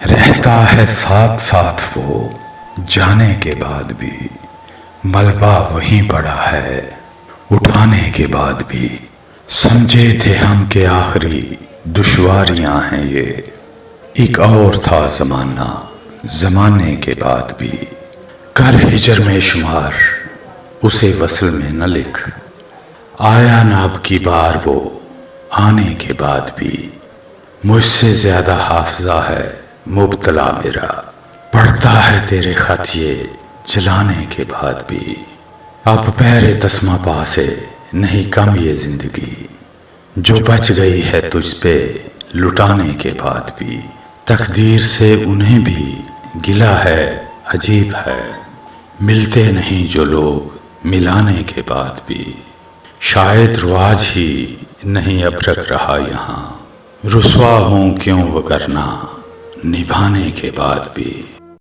رہتا ہے ساتھ ساتھ وہ جانے کے بعد بھی، ملبہ وہیں پڑا ہے اٹھانے کے بعد بھی۔ سمجھے تھے ہم کہ آخری دشواریاں ہیں یہ، ایک اور تھا زمانہ زمانے کے بعد بھی۔ کر ہجر میں شمار اسے وصل میں نہ لکھ، آیا نہ اب کی بار وہ آنے کے بعد بھی۔ مجھ سے زیادہ حافظہ ہے مبتلا میرا، پڑھتا ہے تیرے خط یہ جلانے کے بعد بھی۔ اب پیر تسمہ پا سے نہیں کم یہ زندگی، جو بچ گئی ہے تجھ پہ لٹانے کے بعد بھی۔ تقدیر سے انہیں بھی گلہ ہے عجیب ہے، ملتے نہیں جو لوگ ملانے کے بعد بھی۔ شاید رواج ہی نہیں اب رکھ رہا یہاں، رسوا ہوں کیوں وگرنہ نبھانے کے بعد بھی۔